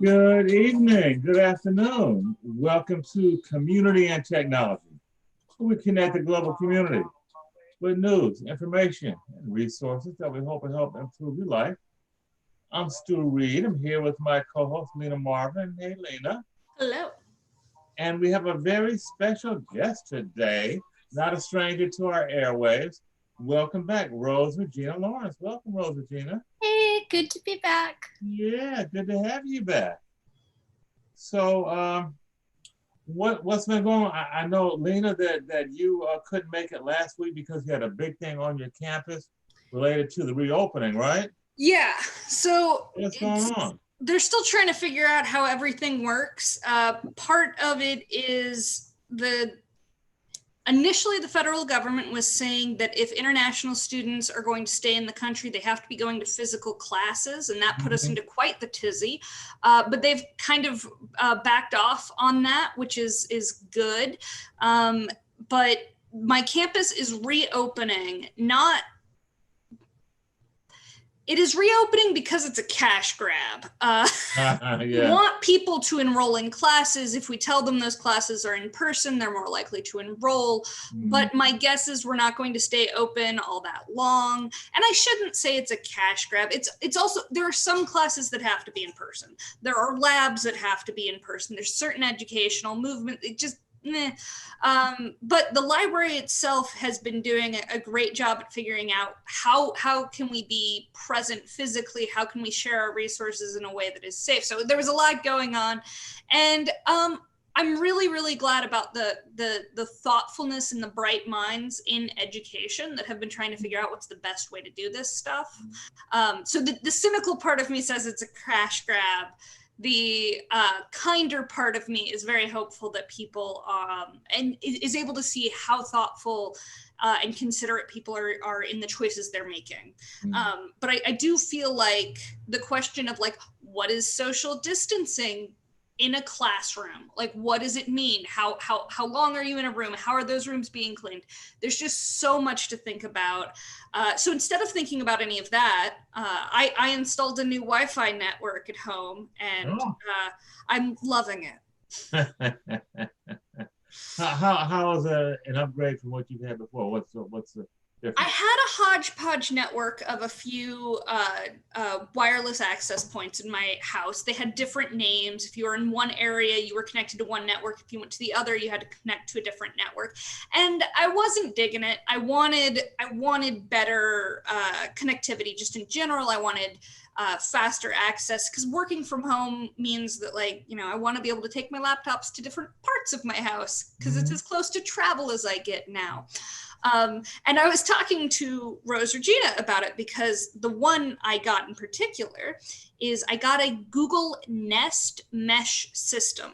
Good evening, good afternoon. Welcome to Community and Technology, where we connect the global community with news, information, and resources that we hope will help improve your life. I'm Stu Reed. I'm here with my co-host, Lena Marvin. Hey, Lena. Hello. And we have a very special guest today, not a stranger to our airwaves. Welcome back, Rose Regina Lawrence. Welcome, Rose Regina. Hey, good to be back. Yeah, good to have you back. So, what's been going on? I know, Lena, that you couldn't make it last week because you had a big thing on your campus related to the reopening, right? Yeah, so What's going on? They're still trying to figure out how everything works. Part of it is initially the federal government was saying that if international students are going to stay in the country, they have to be going to physical classes, and that put us into quite the tizzy. But they've kind of backed off on that, which is good. But my campus is reopening, it is reopening because it's a cash grab. We want people to enroll in classes. If we tell them those classes are in person, they're more likely to enroll. But my guess is we're not going to stay open all that long. And I shouldn't say it's a cash grab. It's also, there are some classes that have to be in person. There are labs that have to be in person. There's certain educational movement. It just, but the library itself has been doing a great job at figuring out how can we be present physically, how can we share our resources in a way that is safe. So there was a lot going on, and I'm really, really glad about the thoughtfulness and the bright minds in education that have been trying to figure out what's the best way to do this stuff. So the cynical part of me says it's a cash grab. The kinder part of me is very hopeful that people and is able to see how thoughtful and considerate people are in the choices they're making. But I do feel like the question of like, what is social distancing in a classroom? Like, what does it mean? How long are you in a room? How are those rooms being cleaned? There's just so much to think about. So instead of thinking about any of that, I installed a new Wi-Fi network at home, and I'm loving it. How is an upgrade from what you've had before? What's the difference? I had a hodgepodge network of a few wireless access points in my house. They had different names. If you were in one area, you were connected to one network. If you went to the other, you had to connect to a different network. And I wasn't digging it. I wanted better connectivity just in general. I wanted faster access, because working from home means that, like, you know, I want to be able to take my laptops to different parts of my house because it's as close to travel as I get now. And I was talking to Rose Regina about it because the one I got in particular is I got a Google Nest mesh system.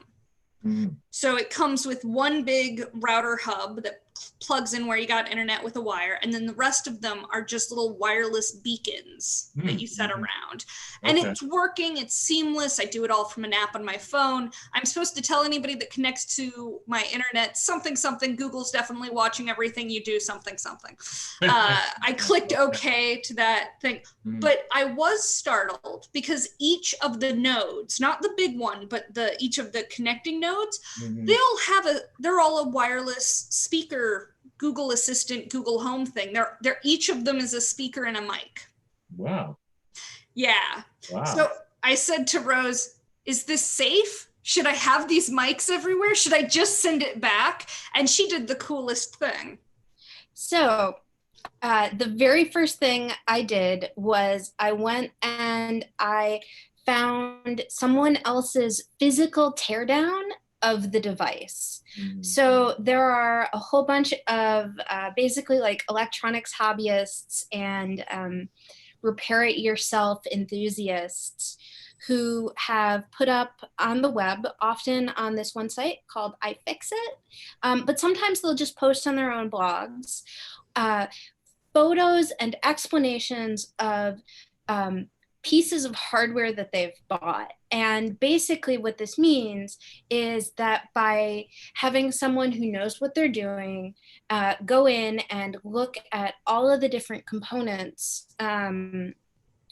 So it comes with one big router hub that plugs in where you got internet with a wire, and then the rest of them are just little wireless beacons that you set around. And it's working, it's seamless. I do it all from an app on my phone. I'm supposed to tell anybody that connects to my internet something, Google's definitely watching everything you do, something. I clicked okay to that thing, but I was startled because each of the nodes, not the big one, but each of the connecting nodes, they're all a wireless speaker, Google Assistant, Google Home thing. They're each of them is a speaker and a mic. Wow. Yeah. Wow. So I said to Rose, is this safe? Should I have these mics everywhere? Should I just send it back? And she did the coolest thing. So the very first thing I did was I went and I found someone else's physical teardown of the device. So there are a whole bunch of basically like electronics hobbyists and repair it yourself enthusiasts who have put up on the web, often on this one site called iFixit, but sometimes they'll just post on their own blogs, photos and explanations of pieces of hardware that they've bought. And basically what this means is that by having someone who knows what they're doing go in and look at all of the different components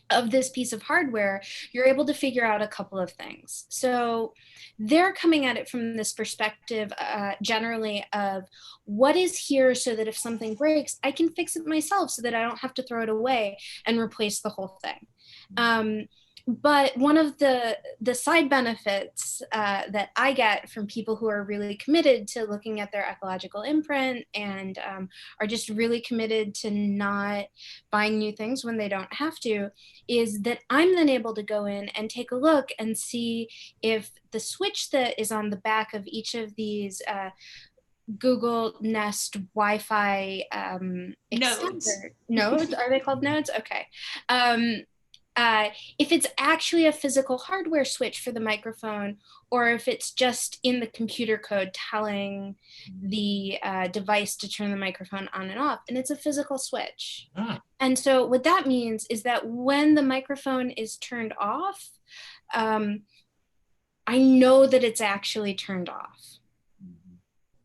of this piece of hardware, you're able to figure out a couple of things. So they're coming at it from this perspective, generally, of what is here so that if something breaks, I can fix it myself so that I don't have to throw it away and replace the whole thing. But one of the side benefits that I get from people who are really committed to looking at their ecological imprint and are just really committed to not buying new things when they don't have to, is that I'm then able to go in and take a look and see if the switch that is on the back of each of these Google Nest Wi-Fi nodes. Nodes, are they called nodes? Okay. If it's actually a physical hardware switch for the microphone, or if it's just in the computer code telling the device to turn the microphone on and off, and it's a physical switch. And so what that means is that when the microphone is turned off, I know that it's actually turned off,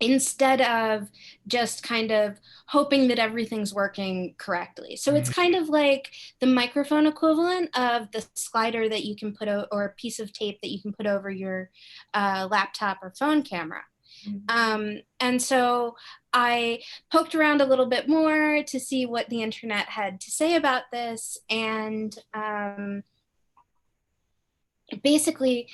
instead of just kind of hoping that everything's working correctly. So it's kind of like the microphone equivalent of the slider that you can put or a piece of tape that you can put over your laptop or phone camera. And so I poked around a little bit more to see what the internet had to say about this. And basically,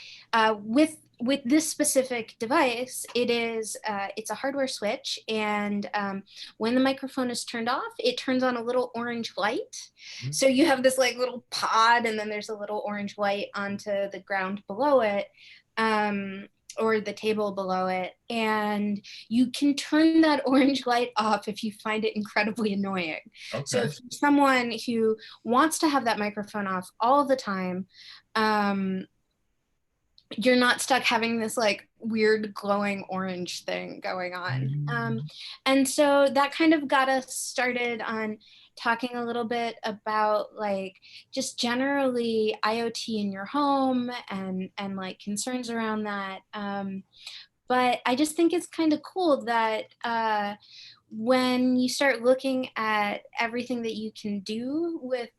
with this specific device, it's a hardware switch, and when the microphone is turned off, it turns on a little orange light. So you have this like little pod, and then there's a little orange light onto the ground below it, or the table below it, and you can turn that orange light off if you find it incredibly annoying. Okay. So if you're someone who wants to have that microphone off all the time, you're not stuck having this like weird glowing orange thing going on. And so that kind of got us started on talking a little bit about like just generally IoT in your home and like concerns around that. But I just think it's kind of cool that when you start looking at everything that you can do with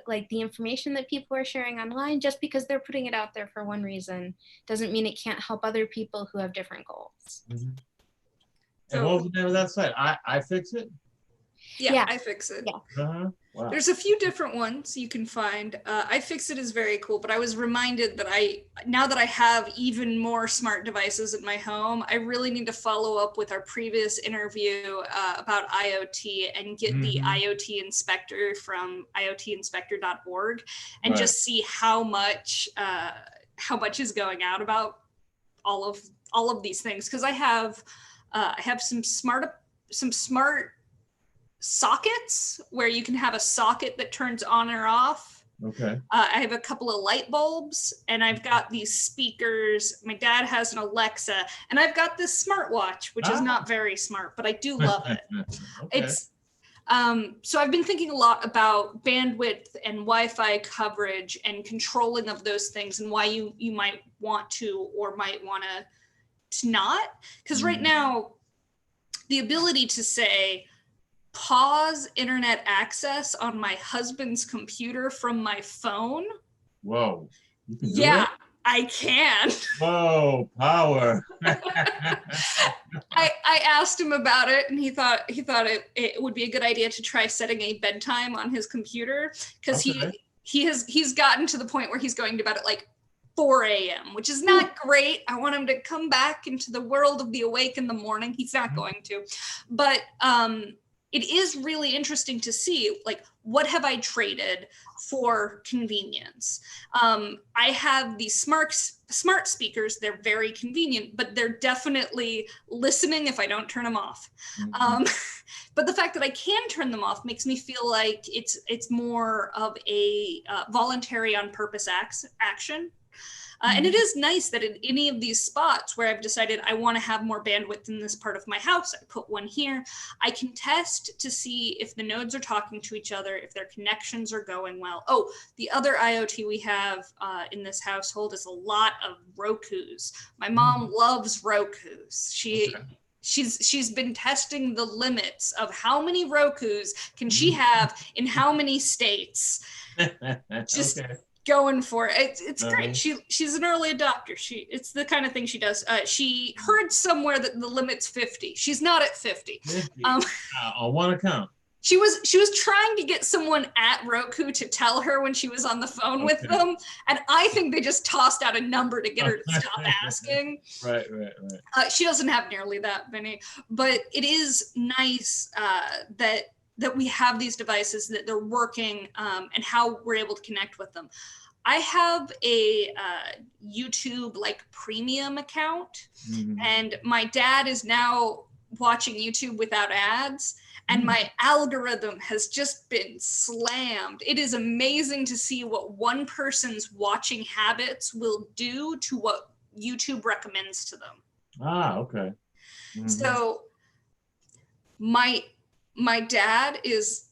like the information that people are sharing online, just because they're putting it out there for one reason doesn't mean it can't help other people who have different goals. And what was the name of that site? iFixit? Yeah, iFixit. Yeah. Wow. There's a few different ones you can find. iFixit is very cool, but I was reminded that now that I have even more smart devices in my home, I really need to follow up with our previous interview about IoT and get the IoT inspector from iotinspector.org and just see how much is going out about all of these things. Because I have some smart sockets where you can have a socket that turns on or off. Okay. I have a couple of light bulbs, and I've got these speakers. My dad has an Alexa, and I've got this smartwatch, which is not very smart, but I do love it. Okay. It's so I've been thinking a lot about bandwidth and Wi-Fi coverage and controlling of those things, and why you might want to or might want to not. Because right now, the ability to say, pause internet access on my husband's computer from my phone. Whoa. You can do yeah, it? I can. Whoa, power. I asked him about it, and he thought it would be a good idea to try setting a bedtime on his computer, because he's gotten to the point where he's going to bed at like 4 a.m., which is not great. I want him to come back into the world of the awake in the morning. He's not going to, but it is really interesting to see, like, what have I traded for convenience? I have these smart speakers. They're very convenient, but they're definitely listening if I don't turn them off. But the fact that I can turn them off makes me feel like it's more of a voluntary on purpose action. And it is nice that in any of these spots where I've decided I want to have more bandwidth in this part of my house, I put one here. I can test to see if the nodes are talking to each other, if their connections are going well. Oh, the other IoT we have in this household is a lot of Rokus. My mom loves Rokus. She's been testing the limits of how many Rokus can she have in how many states? Just okay. going for it. It's great. She's an early adopter. It's the kind of thing she does. She heard somewhere that the limit's 50. She's not at 50. 50. On one account. She was trying to get someone at Roku to tell her when she was on the phone with them, and I think they just tossed out a number to get her to stop asking. Right. She doesn't have nearly that many, but it is nice that we have these devices, that they're working, and how we're able to connect with them. I have a YouTube like premium account, and my dad is now watching YouTube without ads, and my algorithm has just been slammed. It is amazing to see what one person's watching habits will do to what YouTube recommends to them. Okay. So my dad is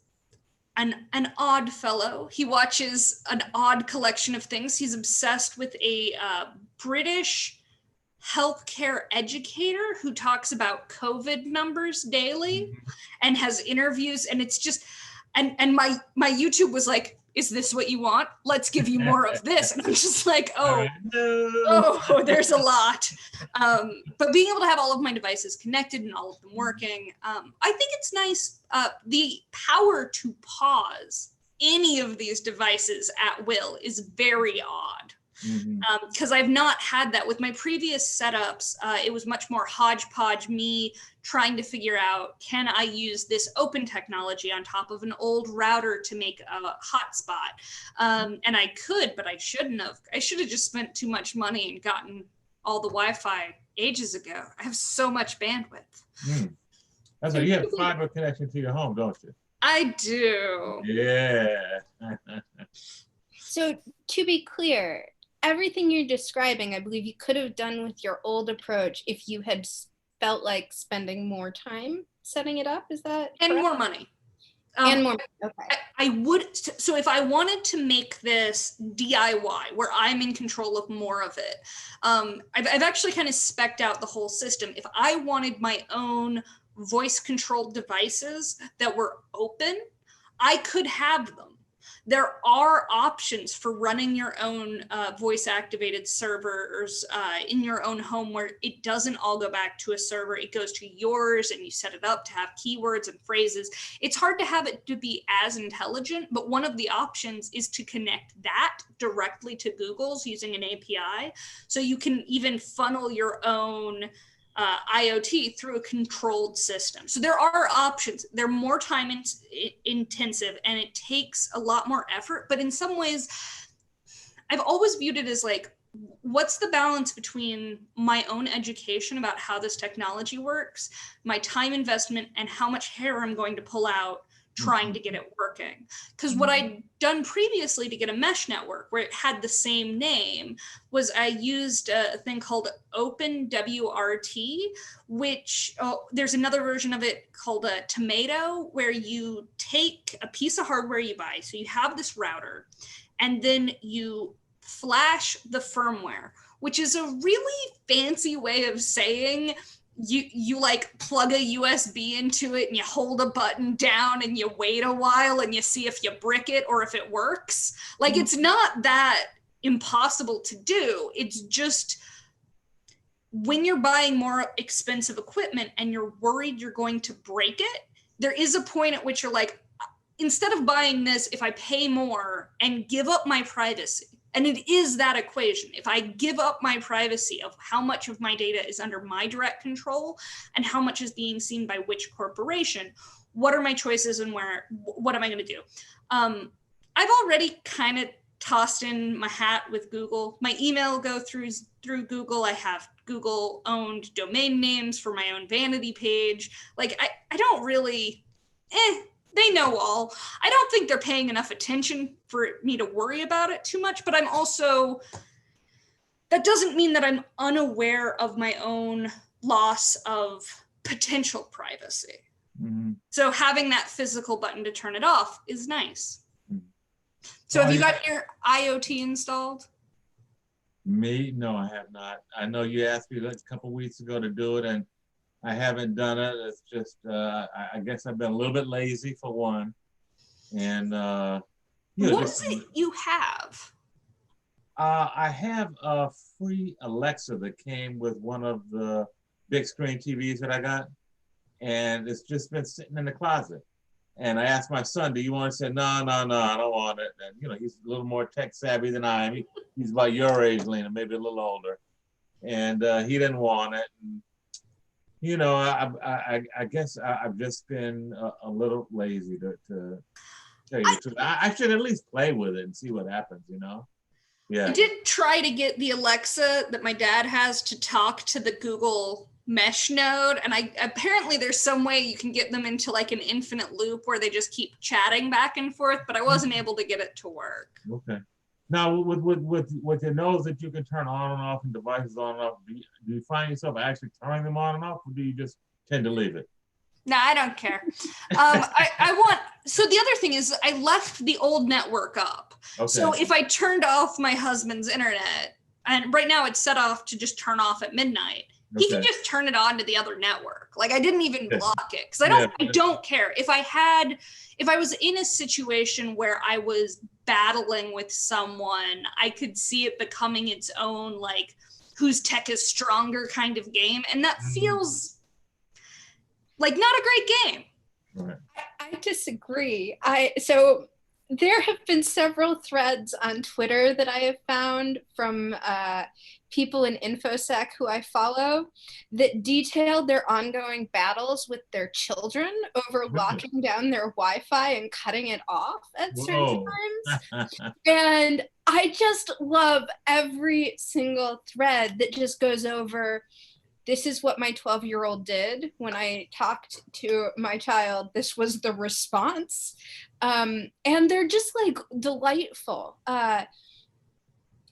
an odd fellow. He watches an odd collection of things. He's obsessed with a British healthcare educator who talks about COVID numbers daily and has interviews. And it's just, and my YouTube was like, is this what you want? Let's give you more of this. And I'm just like, there's a lot. But being able to have all of my devices connected and all of them working, I think it's nice. The power to pause any of these devices at will is very odd. Because I've not had that with my previous setups. It was much more hodgepodge, me trying to figure out, can I use this open technology on top of an old router to make a hotspot? And I could, but I shouldn't have. I should have just spent too much money and gotten all the Wi-Fi ages ago. I have so much bandwidth. That's right. You have fiber connection to your home, don't you? I do. Yeah. So to be clear, everything you're describing, I believe you could have done with your old approach if you had felt like spending more time setting it up. Is that and correct? More money? And more money. Okay. I would. So if I wanted to make this DIY, where I'm in control of more of it, I've actually kind of spec'd out the whole system. If I wanted my own voice-controlled devices that were open, I could have them. There are options for running your own voice-activated servers in your own home where it doesn't all go back to a server. It goes to yours and you set it up to have keywords and phrases. It's hard to have it to be as intelligent, but one of the options is to connect that directly to Google's using an API. So you can even funnel your own IoT through a controlled system. So there are options. They're more time intensive and it takes a lot more effort. But in some ways, I've always viewed it as like, what's the balance between my own education about how this technology works, my time investment, and how much hair I'm going to pull out trying to get it working? Because what I'd done previously to get a mesh network where it had the same name was I used a thing called OpenWRT, which there's another version of it called a Tomato, where you take a piece of hardware you buy. So you have this router and then you flash the firmware, which is a really fancy way of saying you like plug a USB into it and you hold a button down and you wait a while and you see if you brick it or if it works. Like, it's not that impossible to do. It's just when you're buying more expensive equipment and you're worried you're going to break it, there is a point at which you're like, instead of buying this, if I pay more and give up my privacy, and it is that equation. If I give up my privacy of how much of my data is under my direct control and how much is being seen by which corporation, what are my choices and what am I going to do? I've already kind of tossed in my hat with Google. My email will go through Google. I have Google owned domain names for my own vanity page. Like I don't really, they know all. I don't think they're paying enough attention for me to worry about it too much, but I'm also, that doesn't mean that I'm unaware of my own loss of potential privacy. So having that physical button to turn it off is nice. So have you got your IoT installed? Me? No, I have not. I know you asked me a couple weeks ago to do it, and I haven't done it. It's just, I guess I've been a little bit lazy for one. And, what is it you have? I have a free Alexa that came with one of the big screen TVs that I got. And it's just been sitting in the closet. And I asked my son, do you want it? He said, no, I don't want it. And, you know, he's a little more tech savvy than I am. He's about your age, Lena, maybe a little older. And he didn't want it. And, you know, I guess I've just been a little lazy to tell you the truth. I should at least play with it and see what happens, you know? Yeah. I did try to get the Alexa that my dad has to talk to the Google Mesh node, and apparently there's some way you can get them into like an infinite loop where they just keep chatting back and forth, but I wasn't able to get it to work. Okay. Now, with your nose that you can turn on and off and devices on and off, do you find yourself actually turning them on and off, or do you just tend to leave it? No, I don't care. So the other thing is I left the old network up. Okay. So if I turned off my husband's internet, and right now it's set off to just turn off at midnight, he can just turn it on to the other network. Like I didn't even block it because I don't care. If I was in a situation where I was battling with someone, I could see it becoming its own like whose tech is stronger kind of game, and that feels like not a great game. Right. I disagree. So there have been several threads on Twitter that I have found from people in InfoSec who I follow that detail their ongoing battles with their children over locking down their Wi-Fi and cutting it off at certain times. And I just love every single thread that just goes over, this is what my 12-year-old did when I talked to my child. This was the response. And they're just like delightful.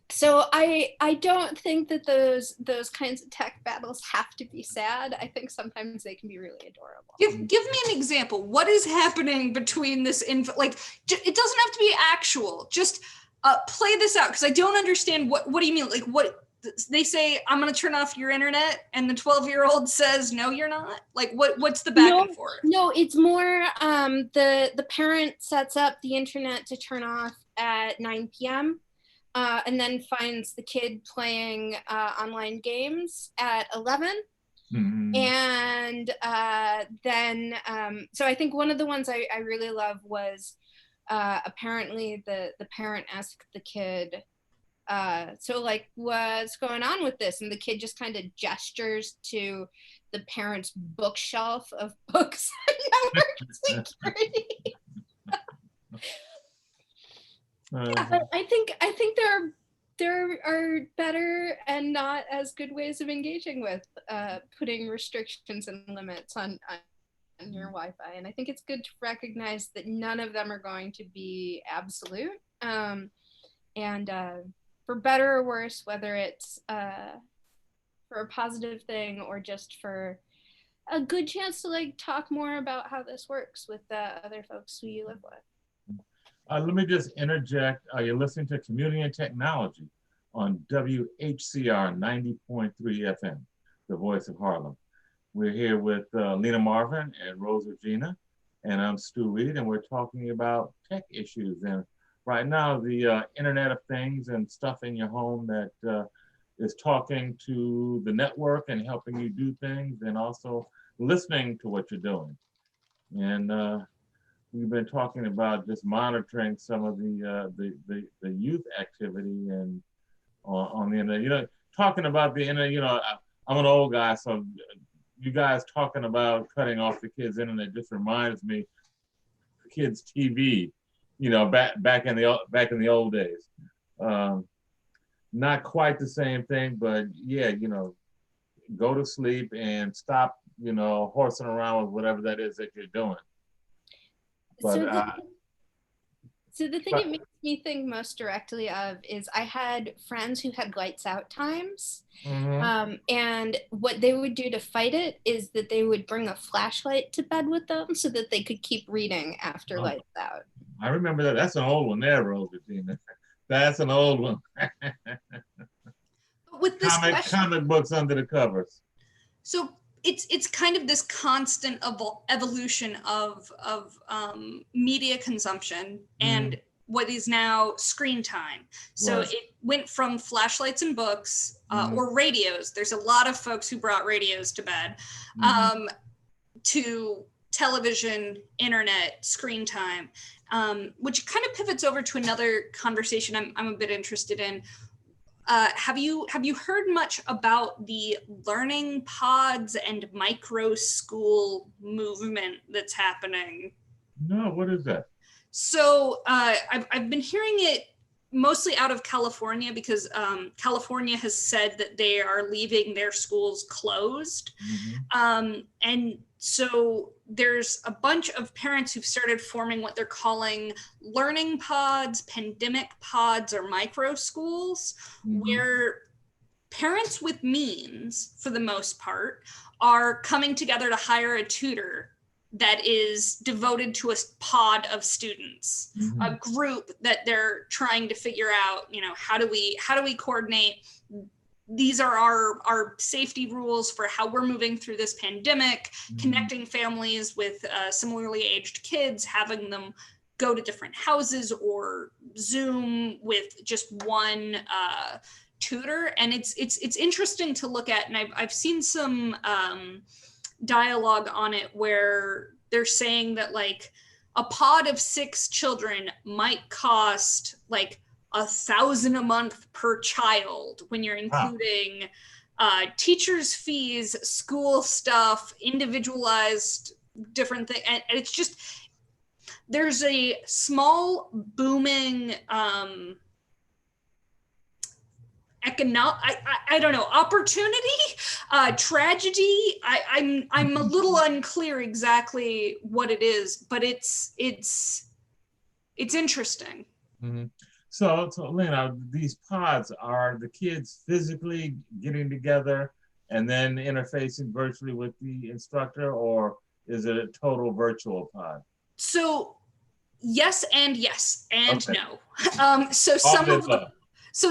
So I don't think that those kinds of tech battles have to be sad. I think sometimes they can be really adorable. Give me an example. What is happening between this like it doesn't have to be actual. Just play this out because I don't understand what do you mean? Like what they say, I'm going to turn off your internet, and the 12-year-old says, no, you're not. Like what's the back and forth? No, it's more the parent sets up the internet to turn off at 9 p.m. And then finds the kid playing online games at 11. Mm-hmm. And then, so I think one of the ones I really love was apparently the parent asked the kid, so like, what's going on with this? And the kid just kind of gestures to the parent's bookshelf of books on network security. Yeah, I think there are better and not as good ways of engaging with putting restrictions and limits on your Wi-Fi, and I think it's good to recognize that none of them are going to be absolute, and for better or worse, whether it's for a positive thing or just for a good chance to like talk more about how this works with other folks who you live with. Let me just interject. You're listening to Community and Technology on WHCR 90.3 FM, the voice of Harlem. We're here with Lena Marvin and Rose Regina, and I'm Stu Reed, and we're talking about tech issues. And right now, the Internet of Things and stuff in your home that is talking to the network and helping you do things, and also listening to what you're doing. And we've been talking about just monitoring some of the youth activity and on the internet. You know, talking about the internet. You know, I'm an old guy, so you guys talking about cutting off the kids' internet just reminds me of kids' TV. You know, back in the old days. Not quite the same thing, but yeah, you know, go to sleep and stop, you know, horsing around with whatever that is that you're doing. But, so the thing it makes me think most directly of is I had friends who had lights out times, and what they would do to fight it is that they would bring a flashlight to bed with them so that they could keep reading after lights out. I remember that. That's an old one there, Rose Regina. That's an old one. With this comic books under the covers. So it's kind of this constant evolution of media consumption and what is now screen time. So Right. it went from flashlights and books or radios. There's a lot of folks who brought radios to bed, to television, internet, screen time, which kind of pivots over to another conversation I'm a bit interested in. Have you heard much about the learning pods and micro school movement that's happening? No, what is that? So I've been hearing it mostly out of California because California has said that they are leaving their schools closed. And so there's a bunch of parents who've started forming what they're calling learning pods, pandemic pods, or micro schools, where parents with means, for the most part, are coming together to hire a tutor that is devoted to a pod of students, a group that they're trying to figure out, you know, how do we coordinate? These are our safety rules for how we're moving through this pandemic, connecting families with similarly aged kids, having them go to different houses or Zoom with just one tutor. And it's interesting to look at. And I've seen some dialogue on it where they're saying that like a pod of 6 children might cost like $1,000 a month per child when you're including teachers' fees, school stuff, individualized different things. And it's just, there's a small booming I don't know, opportunity, tragedy. I'm a little unclear exactly what it is, but it's interesting. So Lena, these pods, are the kids physically getting together and then interfacing virtually with the instructor, or is it a total virtual pod? So yes and Okay. no. So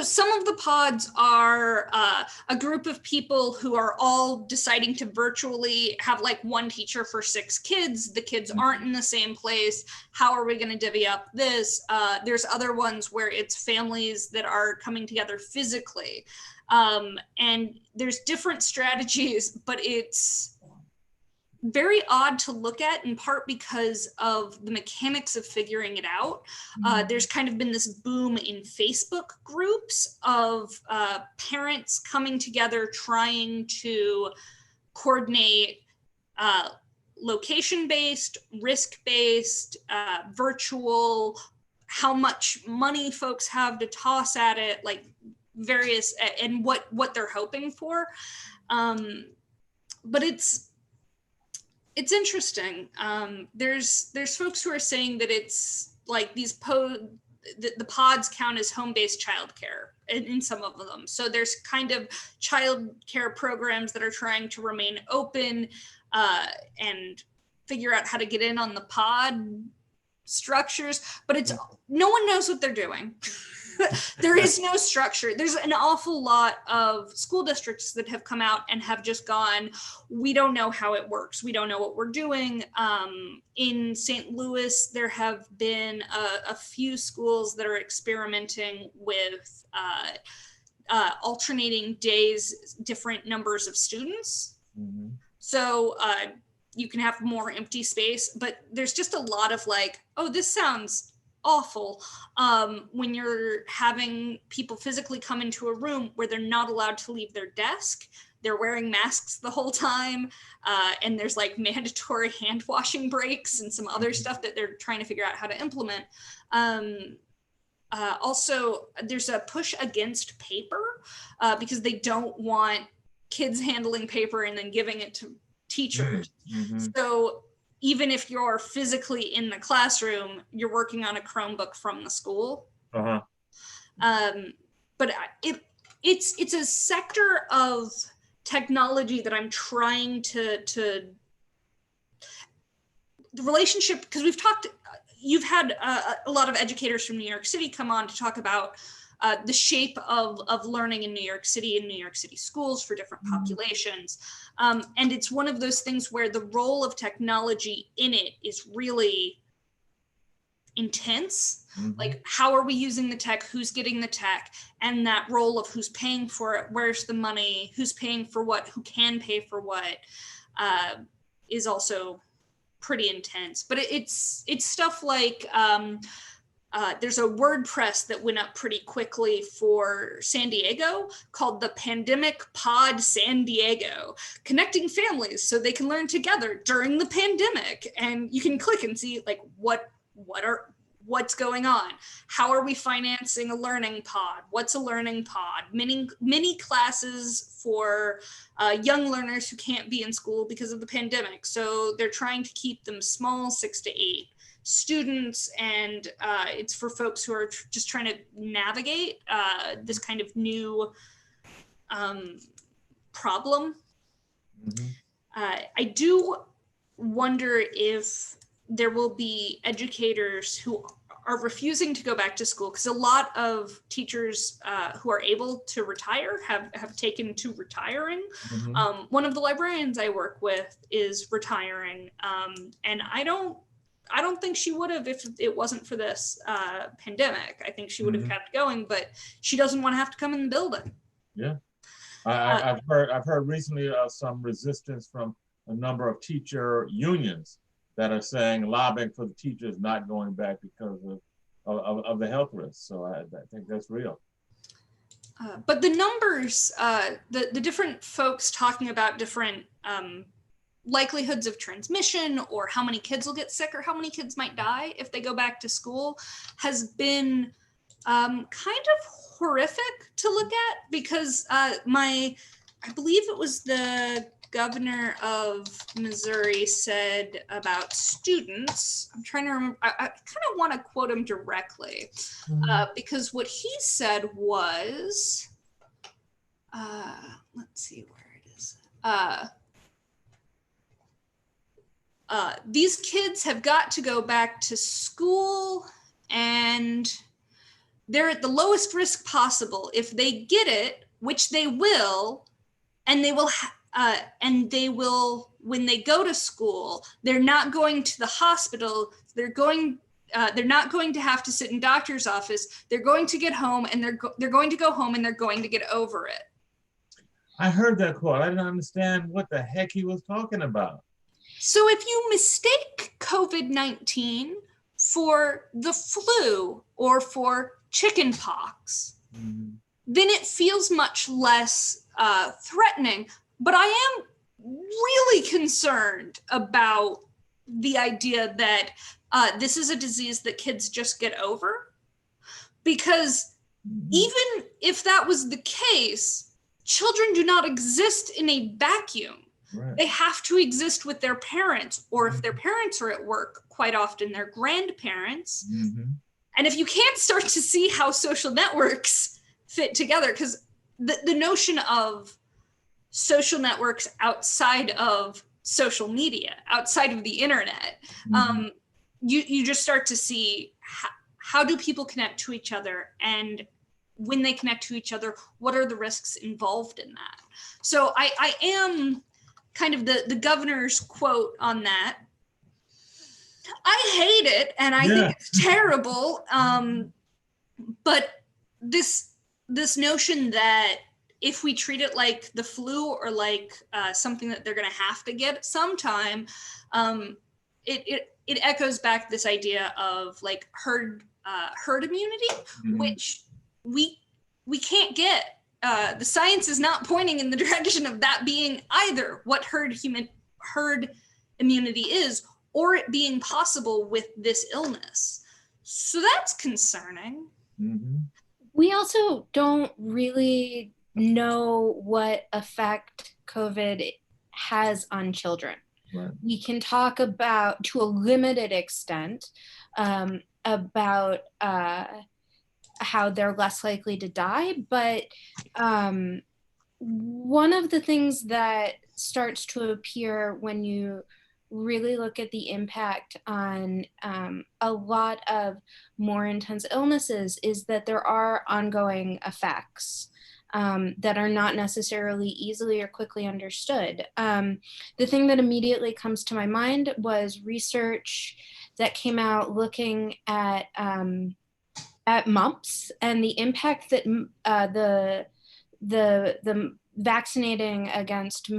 some of the pods are a group of people who are all deciding to virtually have like one teacher for 6 kids. The kids aren't in the same place. How are we going to divvy up this? There's other ones where it's families that are coming together physically. And there's different strategies, but it's very odd to look at, in part because of the mechanics of figuring it out. There's kind of been this boom in Facebook groups of parents coming together trying to coordinate location-based, risk-based, virtual, how much money folks have to toss at it, like various, and what they're hoping for. But it's interesting. There's folks who are saying that it's like the pods count as home-based childcare in some of them. So there's kind of childcare programs that are trying to remain open and figure out how to get in on the pod structures, but it's no one knows what they're doing. There is no structure. There's an awful lot of school districts that have come out and have just gone, we don't know how it works. We don't know what we're doing. In St. Louis, there have been a few schools that are experimenting with alternating days, different numbers of students. So you can have more empty space, but there's just a lot of like, oh, this sounds awful, when you're having people physically come into a room where they're not allowed to leave their desk. They're wearing masks the whole time, and there's like mandatory hand washing breaks and some other stuff that they're trying to figure out how to implement. Also, there's a push against paper because they don't want kids handling paper and then giving it to teachers. So even if you're physically in the classroom, you're working on a Chromebook from the school. But it's a sector of technology that I'm trying to the relationship, because you've had a lot of educators from New York City come on to talk about the shape of learning in New York City schools for different populations. And it's one of those things where the role of technology in it is really intense. Like, how are we using the tech, who's getting the tech, and that role of who's paying for it, where's the money, who's paying for what, who can pay for what, is also pretty intense. But it's stuff like, there's a WordPress that went up pretty quickly for San Diego called the Pandemic Pod San Diego, connecting families so they can learn together during the pandemic. And you can click and see like what's going on. How are we financing a learning pod? What's a learning pod? Mini classes for young learners who can't be in school because of the pandemic. So they're trying to keep them small, 6 to 8 students, and it's for folks who are just trying to navigate this kind of new problem. I do wonder if there will be educators who are refusing to go back to school, because a lot of teachers who are able to retire have taken to retiring. One of the librarians I work with is retiring, and I don't think she would have if it wasn't for this pandemic. I think she would have kept going, but she doesn't want to have to come in the building. Yeah, I've heard recently some resistance from a number of teacher unions that are saying, lobbying for the teachers not going back because of the health risks. So I think that's real. But the numbers, the different folks talking about different likelihoods of transmission, or how many kids will get sick, or how many kids might die if they go back to school, has been kind of horrific to look at, because I believe it was the governor of Missouri said about students, I'm trying to remember, I kind of want to quote him directly, because what he said was, let's see where it is. These kids have got to go back to school, and they're at the lowest risk possible. If they get it, which they will, and they will, when they go to school, they're not going to the hospital. They're not going to have to sit in doctor's office. They're going to get home, and they're going to go home, and they're going to get over it. I heard that quote. I didn't understand what the heck he was talking about. So if you mistake COVID-19 for the flu or for chickenpox, then it feels much less threatening. But I am really concerned about the idea that this is a disease that kids just get over. Because even if that was the case, children do not exist in a vacuum. Right. They have to exist with their parents, or if their parents are at work, quite often their grandparents. And if you can't start to see how social networks fit together, because the notion of social networks outside of social media, outside of the internet, you just start to see how do people connect to each other, and when they connect to each other, what are the risks involved in that? So I am kind of the governor's quote on that. I hate it, and I think it's terrible. But this notion that if we treat it like the flu, or like something that they're going to have to get sometime, it echoes back this idea of like herd immunity, which we can't get. The science is not pointing in the direction of that being either what herd immunity is, or it being possible with this illness. So that's concerning. We also don't really know what effect COVID has on children. Right. We can talk about, to a limited extent, about how they're less likely to die. But one of the things that starts to appear when you really look at the impact on a lot of more intense illnesses is that there are ongoing effects that are not necessarily easily or quickly understood. The thing that immediately comes to my mind was research that came out looking at mumps and the impact that the vaccinating against,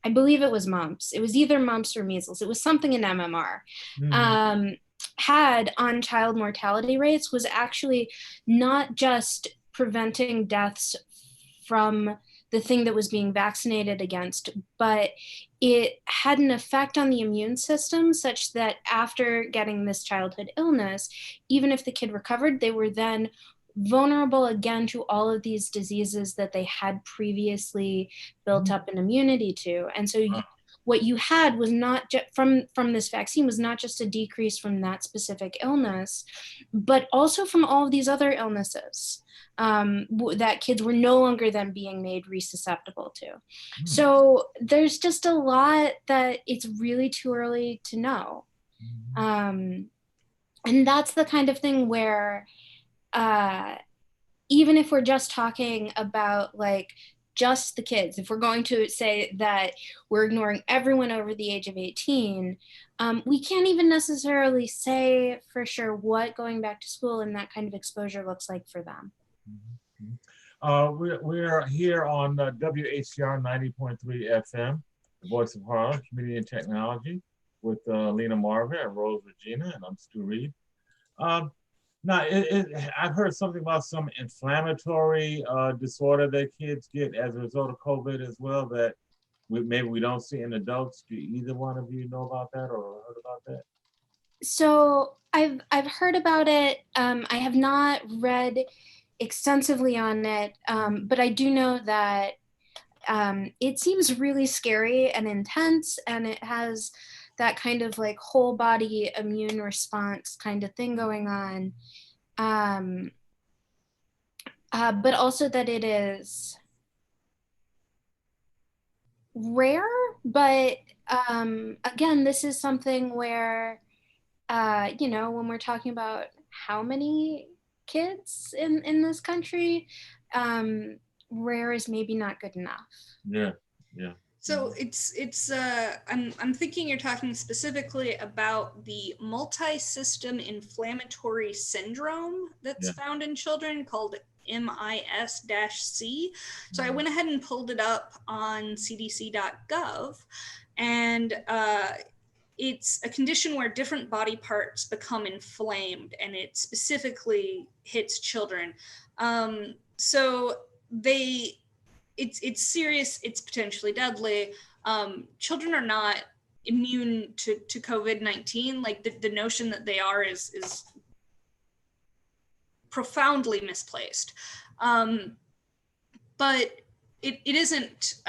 I believe it was mumps. It was either mumps or measles. It was something in MMR. Had on child mortality rates was actually not just preventing deaths from the thing that was being vaccinated against, but it had an effect on the immune system such that after getting this childhood illness, even if the kid recovered, they were then vulnerable again to all of these diseases that they had previously built up an immunity to. And so what you had was not just from this vaccine was not just a decrease from that specific illness, but also from all of these other illnesses that kids were no longer then being made resusceptible to. So there's just a lot that it's really too early to know. And that's the kind of thing where even if we're just talking about like just the kids, if we're going to say that we're ignoring everyone over the age of 18, we can't even necessarily say for sure what going back to school and that kind of exposure looks like for them. We're here on WHCR 90.3 FM, the voice of Harlem, Community and Technology, with Lena Marvin and Rose Regina, and I'm Stu Reed. Now, I've heard something about some inflammatory disorder that kids get as a result of COVID as well that maybe we don't see in adults. Do either one of you know about that or heard about that? So I've heard about it. I have not read extensively on it, but I do know that it seems really scary and intense, and it has that kind of like whole body immune response kind of thing going on. But also that it is rare, but again, this is something where, when we're talking about how many kids in this country, rare is maybe not good enough. Yeah. So I'm thinking you're talking specifically about the multi-system inflammatory syndrome that's found in children called MIS-C. So I went ahead and pulled it up on cdc.gov, and it's a condition where different body parts become inflamed, and it specifically hits children. It's serious, it's potentially deadly. Children are not immune to COVID-19. Like the notion that they are is profoundly misplaced. But it isn't,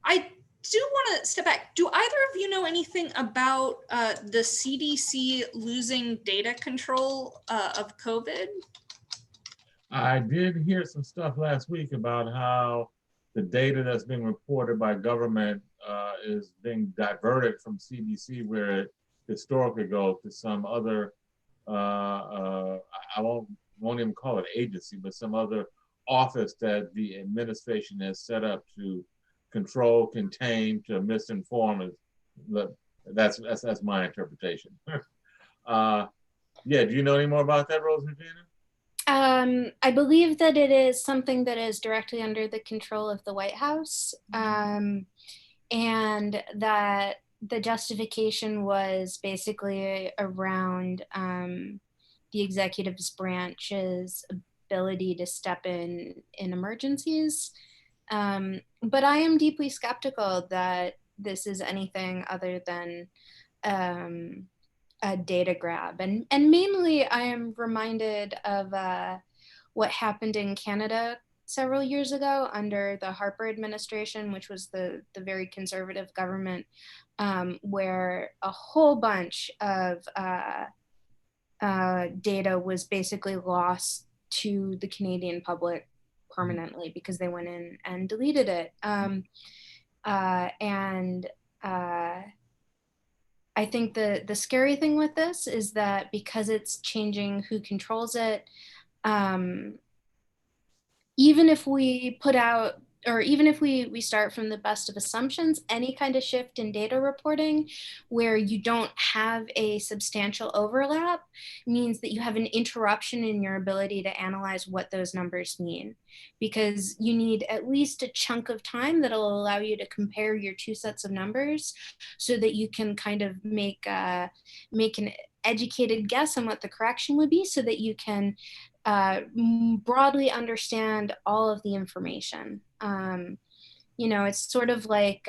I do want to step back. Do either of you know anything about the CDC losing data control of COVID? I did hear some stuff last week about how the data that's being reported by government is being diverted from CDC, where it historically goes to some other, I won't even call it agency, but some other office that the administration has set up to control, contain, to misinform. That's my interpretation. Do you know any more about that, Rose Regina? I believe that it is something that is directly under the control of the White House, and that the justification was basically around the executive branch's ability to step in emergencies. But I am deeply skeptical that this is anything other than a data grab. And mainly I am reminded of what happened in Canada several years ago under the Harper administration, which was the very conservative government, where a whole bunch of data was basically lost to the Canadian public permanently because they went in and deleted it. And I think the scary thing with this is that because it's changing who controls it, even if we put out, or even if we start from the best of assumptions, any kind of shift in data reporting where you don't have a substantial overlap means that you have an interruption in your ability to analyze what those numbers mean, because you need at least a chunk of time that'll allow you to compare your two sets of numbers so that you can kind of make an educated guess on what the correction would be, so that you can broadly understand all of the information. It's sort of like,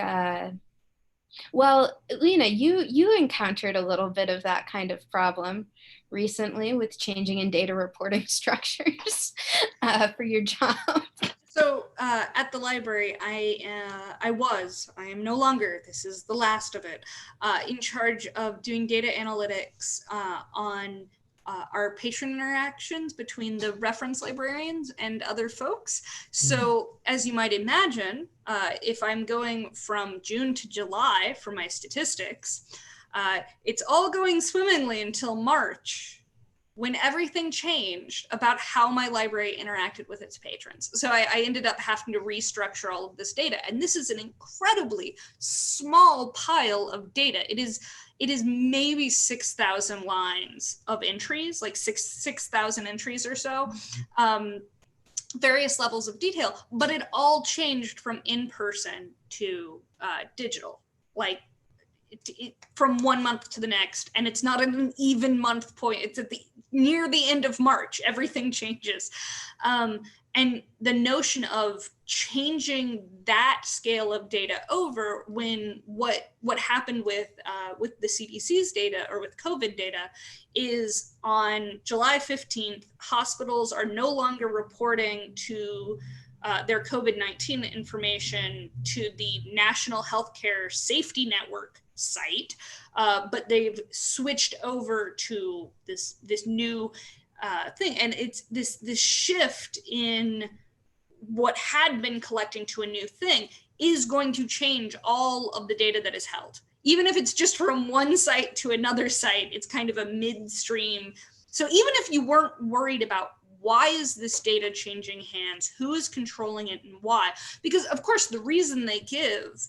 well, Lena, you encountered a little bit of that kind of problem recently with changing in data reporting structures for your job. So at the library, I am no longer, this is the last of it, in charge of doing data analytics on our patron interactions between the reference librarians and other folks. So as you might imagine, if I'm going from June to July for my statistics, it's all going swimmingly until March, when everything changed about how my library interacted with its patrons. So I ended up having to restructure all of this data. And this is an incredibly small pile of data. It is maybe 6,000 lines of entries, like 6,000 entries or so, various levels of detail, but it all changed from in-person to digital, like from 1 month to the next, and it's not an even month point. It's at the near the end of March, everything changes. And the notion of changing that scale of data over, when what happened with the CDC's data, or with COVID data, is on July 15th, hospitals are no longer reporting to their COVID-19 information to the National Healthcare Safety Network site, but they've switched over to this new thing, and it's this shift in what had been collecting to a new thing is going to change all of the data that is held. Even if it's just from one site to another site, it's kind of a midstream. So even if you weren't worried about why is this data changing hands, who is controlling it, and why, because of course the reason they give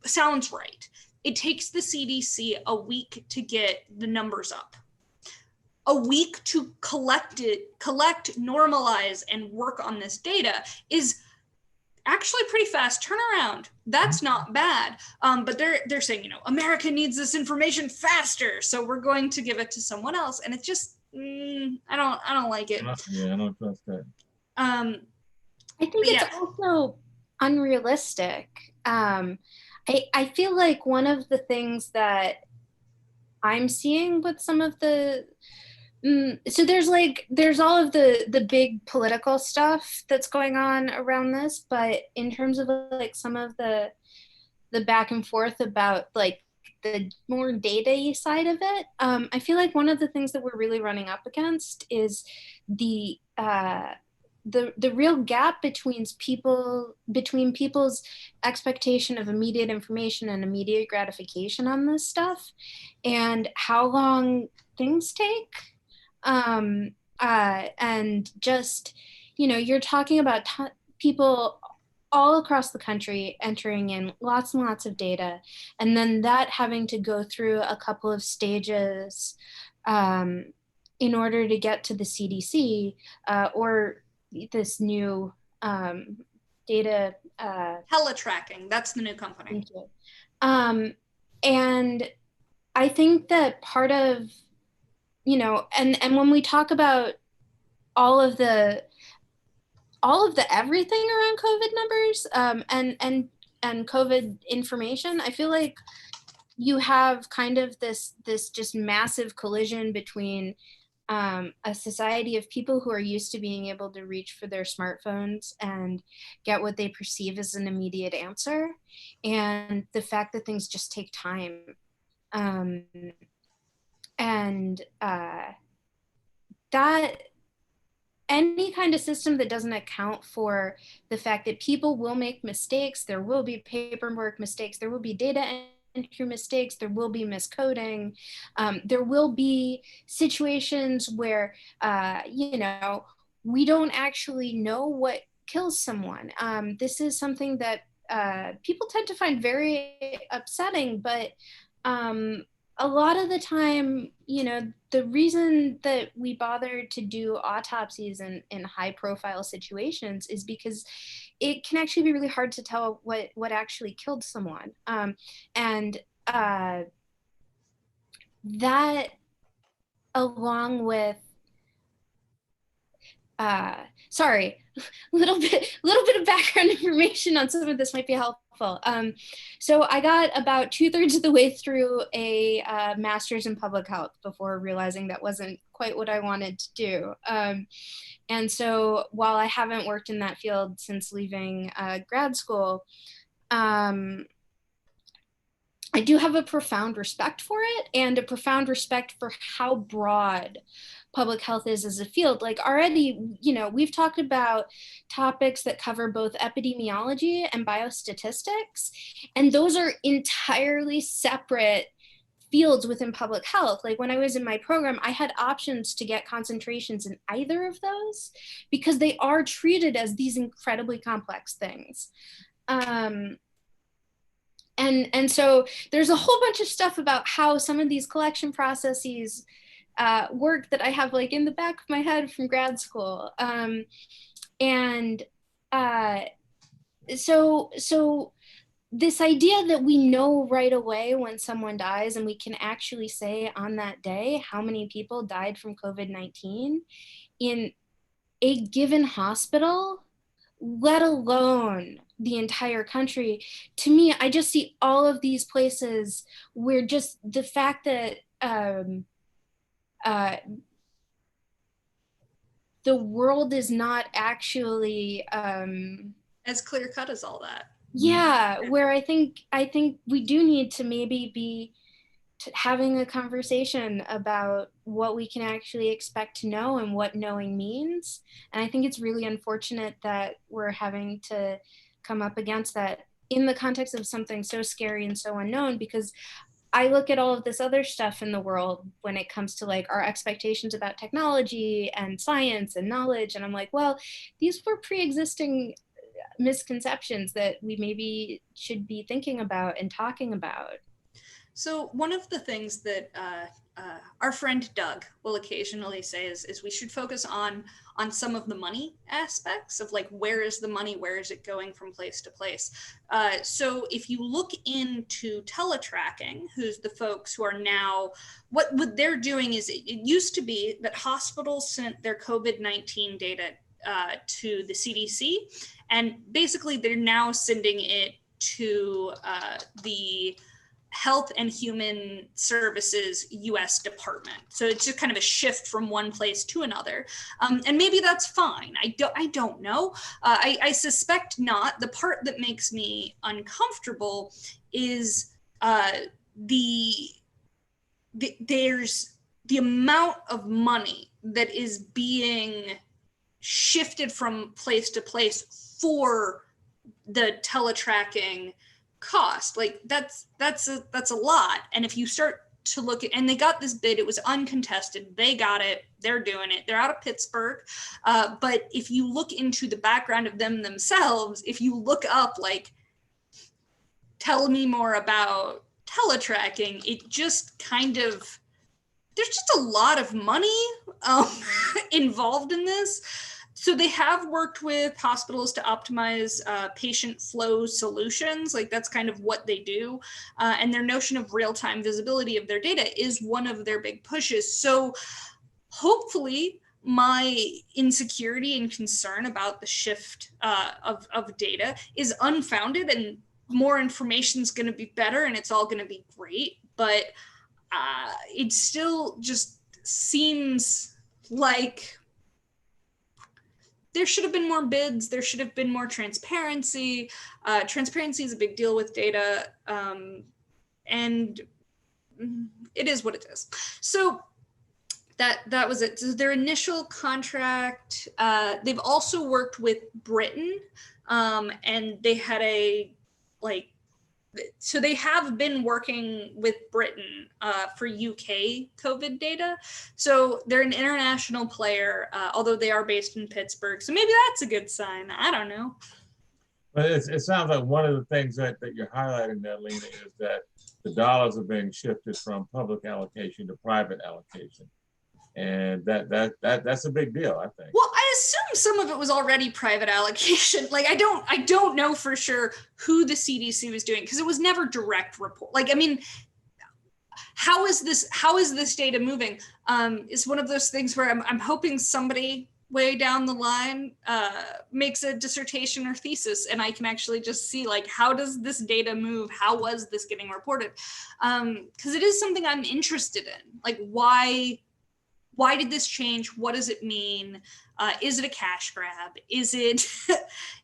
sounds right. It takes the CDC a week to get the numbers up, a week to collect, normalize, and work on this data is actually pretty fast turnaround. That's not bad. But they're saying, America needs this information faster, so we're going to give it to someone else. And it's just, I don't like it. Yeah, I don't trust that. I think it's also unrealistic. I feel like one of the things that I'm seeing with some of the, so there's all of the big political stuff that's going on around this, but in terms of like some of the back and forth about like the more data side of it, I feel like one of the things that we're really running up against is the real gap between people's expectation of immediate information and immediate gratification on this stuff, and how long things take. And just, you're talking about people all across the country entering in lots and lots of data, and then that having to go through a couple of stages in order to get to the CDC or this new data. Teletracking, that's the new company. Thank you. And I think that part of, and when we talk about all of the everything around COVID numbers and COVID information, I feel like you have kind of this just massive collision between a society of people who are used to being able to reach for their smartphones and get what they perceive as an immediate answer, and the fact that things just take time. And that any kind of system that doesn't account for the fact that people will make mistakes, there will be paperwork mistakes, there will be data entry mistakes, there will be miscoding, there will be situations where, we don't actually know what kills someone. This is something that people tend to find very upsetting, but a lot of the time, the reason that we bother to do autopsies in high profile situations is because it can actually be really hard to tell what actually killed someone. And that, along with, sorry, a little bit of background information on some of this might be helpful. So I got about 2/3 of the way through a master's in public health before realizing that wasn't quite what I wanted to do. And so while I haven't worked in that field since leaving grad school, I do have a profound respect for it, and a profound respect for how broad public health is as a field. Like already, we've talked about topics that cover both epidemiology and biostatistics, and those are entirely separate fields within public health. Like when I was in my program, I had options to get concentrations in either of those because they are treated as these incredibly complex things. And so there's a whole bunch of stuff about how some of these collection processes work that I have like in the back of my head from grad school. So this idea that we know right away when someone dies, and we can actually say on that day how many people died from COVID-19 in a given hospital, let alone the entire country. To me, I just see all of these places where just the fact that the world is not actually as clear cut as all that. Yeah, where I think we do need to maybe be having a conversation about what we can actually expect to know and what knowing means. And I think it's really unfortunate that we're having to come up against that in the context of something so scary and so unknown, because I look at all of this other stuff in the world when it comes to like our expectations about technology and science and knowledge. And I'm like, well, these were pre-existing misconceptions that we maybe should be thinking about and talking about. So one of the things that our friend Doug will occasionally say is we should focus on some of the money aspects of like, where is the money, where is it going from place to place. So if you look into teletracking, who's the folks who are now, what they're doing is it used to be that hospitals sent their COVID-19 data to the CDC, and basically they're now sending it to the Health and Human Services US Department. So it's just kind of a shift from one place to another. And maybe that's fine. I don't know. I suspect not. The part that makes me uncomfortable is there's the amount of money that is being shifted from place to place for the teletracking cost. Like that's a lot. And if you start to look at, and they got this bid, it was uncontested, they got it, they're doing it, they're out of Pittsburgh. But if you look into the background of them themselves, if you look up like, tell me more about teletracking, it just kind of, there's just a lot of money involved in this. So they have worked with hospitals to optimize patient flow solutions. Like that's kind of what they do. And their notion of real-time visibility of their data is one of their big pushes. So hopefully my insecurity and concern about the shift of data is unfounded, and more information is going to be better and it's all going to be great. But it still just seems like there should have been more bids. There should have been more transparency. Transparency is a big deal with data. And it is what it is. So That was it. So their initial contract, they've also worked with Britain, and they had so they have been working with Britain for UK COVID data. So they're an international player, although they are based in Pittsburgh. So maybe that's a good sign. I don't know. But it sounds like one of the things that you're highlighting there, Lena, is that the dollars are being shifted from public allocation to private allocation. And that's a big deal, I think. Well, I assume some of it was already private allocation. Like I don't know for sure who the CDC was doing, because it was never direct report. Like, I mean, how is this data moving? It's one of those things where I'm hoping somebody way down the line makes a dissertation or thesis, and I can actually just see, like, how does this data move? How was this getting reported? Because it is something I'm interested in. Like, why did this change? What does it mean? Is it a cash grab? Is it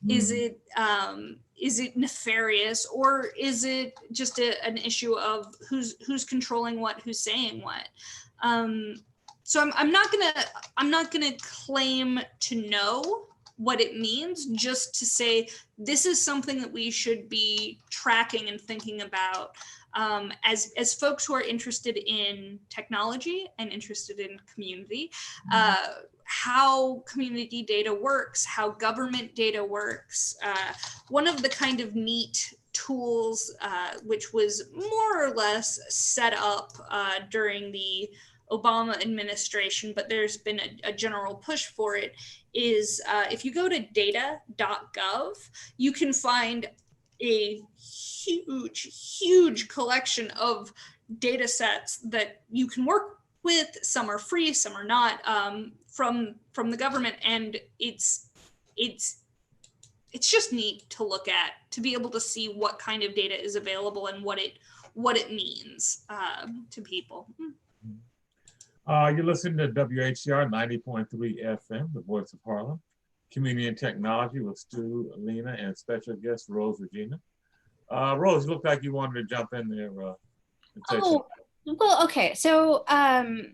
is it nefarious, or is it just an issue of who's controlling what, who's saying what? So I'm not gonna claim to know what it means, just to say this is something that we should be tracking and thinking about. As folks who are interested in technology and interested in community, how community data works, how government data works. One of the kind of neat tools, which was more or less set up during the Obama administration, but there's been a general push for it, is if you go to data.gov, you can find a huge collection of data sets that you can work with. Some are free, some are not, from the government, and it's just neat to look at, to be able to see what kind of data is available and what it means to people. You're listening to WHCR 90.3 FM, the voice of Harlem, Community and Technology with Stu, Lena, and special guest Rose Regina. Rose, looked like you wanted to jump in there. Well, okay. So I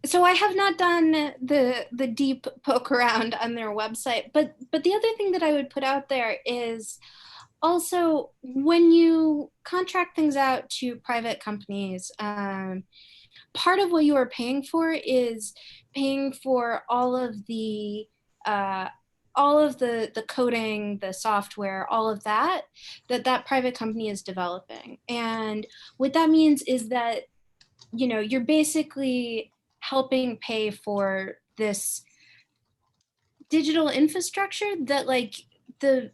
have not done the deep poke around on their website, but the other thing that I would put out there is also, when you contract things out to private companies, part of what you are paying for is paying for all of the coding, the software, all of that private company is developing. And what that means is that, you're basically helping pay for this digital infrastructure that, like, the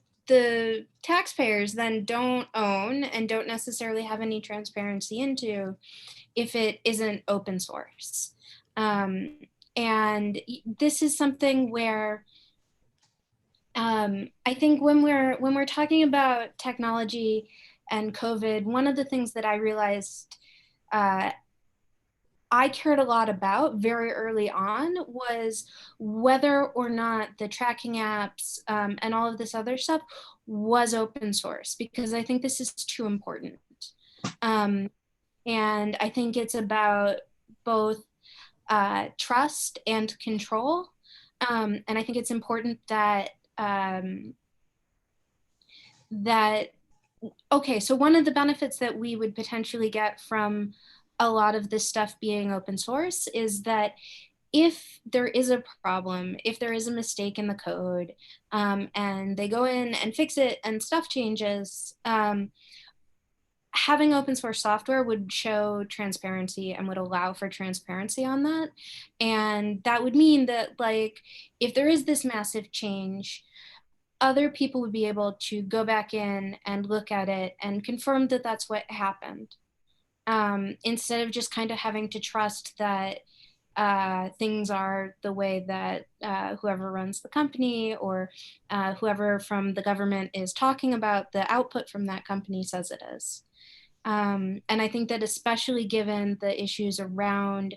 taxpayers then don't own and don't necessarily have any transparency into if it isn't open source. And this is something where I think when we're talking about technology and COVID, one of the things that I realized I cared a lot about very early on was whether or not the tracking apps and all of this other stuff was open source, because I think this is too important. And I think it's about both trust and control. And I think it's important that okay, so one of the benefits that we would potentially get from a lot of this stuff being open source is that if there is a problem, if there is a mistake in the code, and they go in and fix it and stuff changes, having open source software would show transparency and would allow for transparency on that. And that would mean that, like, if there is this massive change, other people would be able to go back in and look at it and confirm that that's what happened. Instead of just kind of having to trust that things are the way that whoever runs the company or whoever from the government is talking about the output from that company says it is. And I think that, especially given the issues around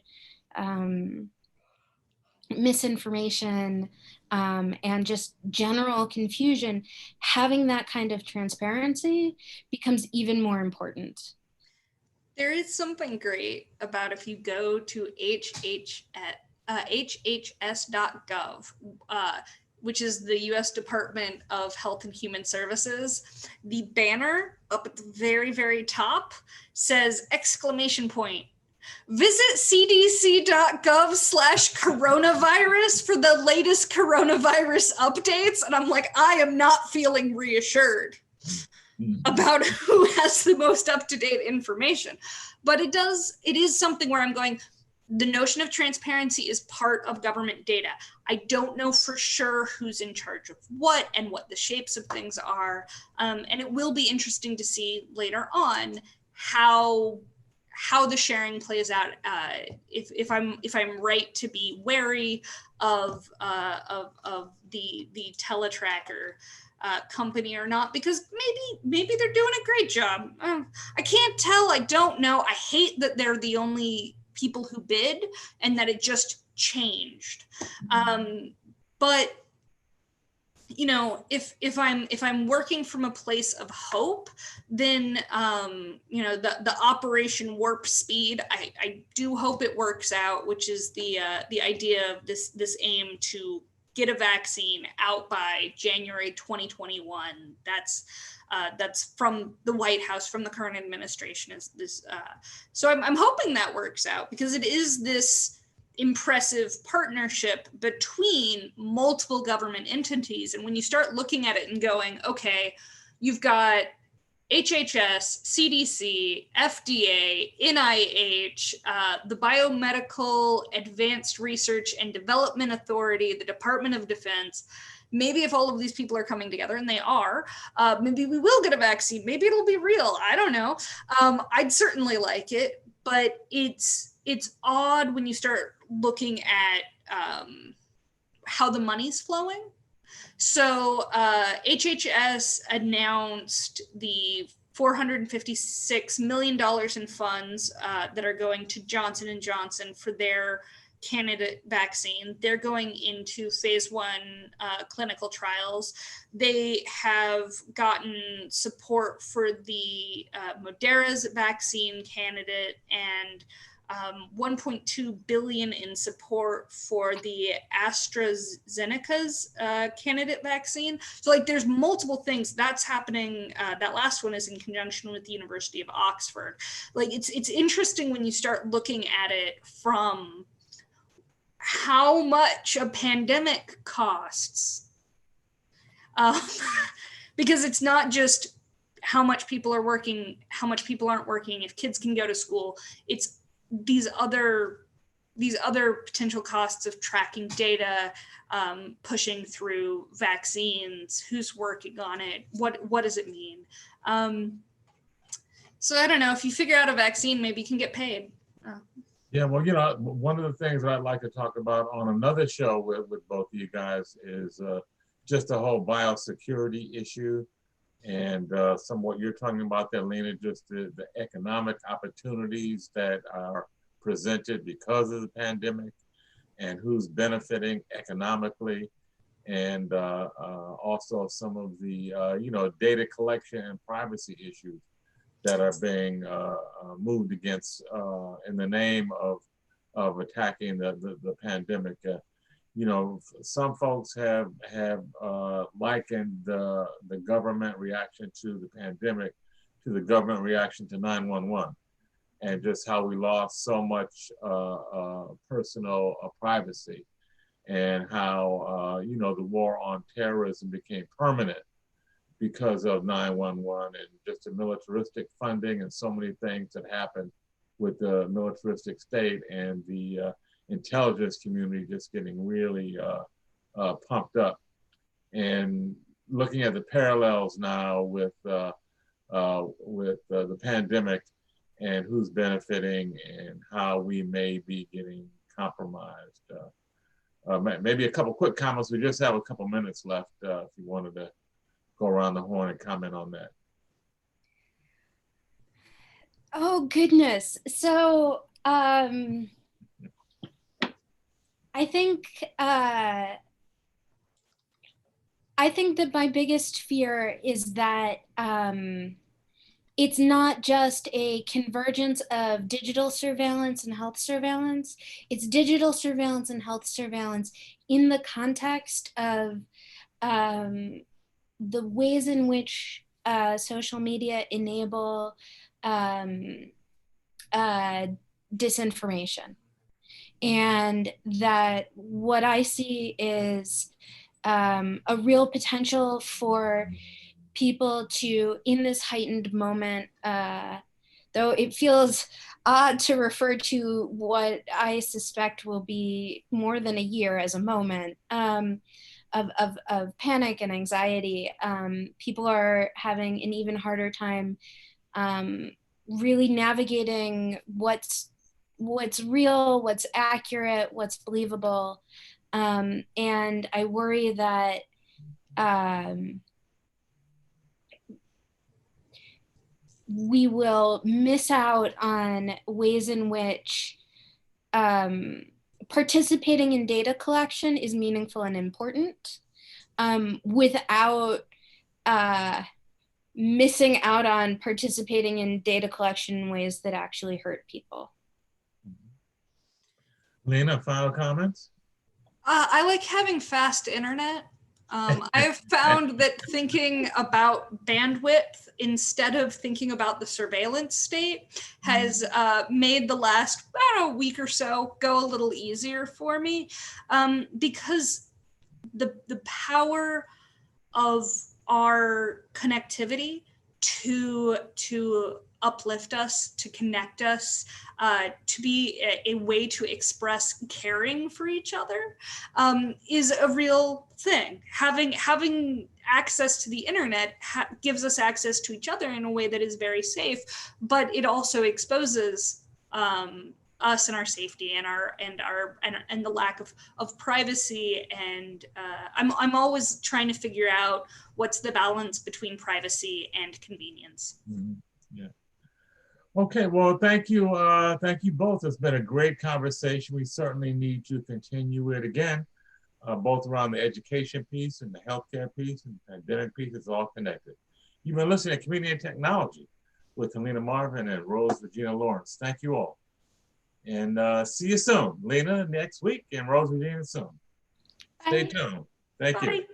misinformation and just general confusion, having that kind of transparency becomes even more important. There is something great about if you go to hhs.gov, which is the US Department of Health and Human Services. The banner up at the very, very top says exclamation point. Visit cdc.gov/coronavirus for the latest coronavirus updates. And I'm like, I am not feeling reassured about who has the most up-to-date information. But it is something where I'm going, the notion of transparency is part of government data. I don't know for sure who's in charge of what and what the shapes of things are. And it will be interesting to see later on how the sharing plays out. If I'm right to be wary of the teletracker company or not, because maybe they're doing a great job. I can't tell. I don't know. I hate that they're the only people who bid and that it just changed. But you know, if I'm working from a place of hope, then you know, the Operation Warp Speed, I do hope it works out, which is the idea of this aim to get a vaccine out by January 2021. That's from the White House, from the current administration. Is this? So I'm hoping that works out, because it is this impressive partnership between multiple government entities. And when you start looking at it and going, okay, you've got HHS, CDC, FDA, NIH, the Biomedical Advanced Research and Development Authority, the Department of Defense. Maybe if all of these people are coming together, and they are, maybe we will get a vaccine. Maybe it'll be real. I don't know. I'd certainly like it, but it's odd when you start looking at how the money's flowing. So HHS announced the $456 million in funds that are going to Johnson & Johnson for their candidate vaccine. They're going into phase 1 clinical trials. They have gotten support for the Moderna's vaccine candidate, and 1.2 billion in support for the AstraZeneca's candidate vaccine. So like, there's multiple things that's happening. That last one is in conjunction with the University of Oxford. Like, it's interesting when you start looking at it from how much a pandemic costs, because it's not just how much people are working, how much people aren't working, if kids can go to school. It's these other potential costs of tracking data, pushing through vaccines, who's working on it, what does it mean? So I don't know, if you figure out a vaccine, maybe you can get paid. Yeah, well, you know, one of the things that I'd like to talk about on another show with both of you guys is just the whole biosecurity issue, and some of what you're talking about there, Lena, just the economic opportunities that are presented because of the pandemic, and who's benefiting economically, and also some of the you know, data collection and privacy issues that are being moved against in the name of attacking the pandemic. You know, some folks have likened the government reaction to the pandemic to the government reaction to 911, and just how we lost so much personal privacy, and how you know, the war on terrorism became permanent because of 911, and just the militaristic funding and so many things that happened with the militaristic state, and the intelligence community just getting really pumped up. And looking at the parallels now with the pandemic, and who's benefiting, and how we may be getting compromised. Maybe a couple quick comments. We just have a couple minutes left if you wanted to go around the horn and comment on that. Oh, goodness. So I think that my biggest fear is that it's not just a convergence of digital surveillance and health surveillance. It's digital surveillance and health surveillance in the context of the ways in which social media enable disinformation. And that what I see is a real potential for people to, in this heightened moment, though it feels odd to refer to what I suspect will be more than a year as a moment of panic and anxiety, people are having an even harder time really navigating what's real, what's accurate, what's believable. And I worry that we will miss out on ways in which participating in data collection is meaningful and important without missing out on participating in data collection in ways that actually hurt people. Lena, final comments? I like having fast internet. I've found that thinking about bandwidth instead of thinking about the surveillance state has made the last, I don't know, week or so go a little easier for me, because the power of our connectivity to uplift us, to connect us, to be a way to express caring for each other, is a real thing. Having access to the internet gives us access to each other in a way that is very safe, but it also exposes us and our safety and the lack of privacy. And I'm always trying to figure out what's the balance between privacy and convenience. Mm-hmm. Yeah. Okay, well, thank you both. It's been a great conversation. We certainly need to continue it again, both around the education piece and the healthcare piece and the pandemic piece. It's all connected. You've been listening to Community and Technology with Helena Marvin and Rose Regina Lawrence. Thank you all. And see you soon. Lena next week and Rose Regina soon. Stay tuned. Thank you.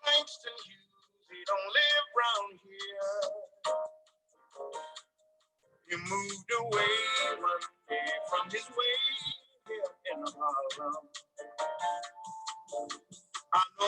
Langston Hughes, he don't live round here. He moved away one day from his way here in Harlem. I know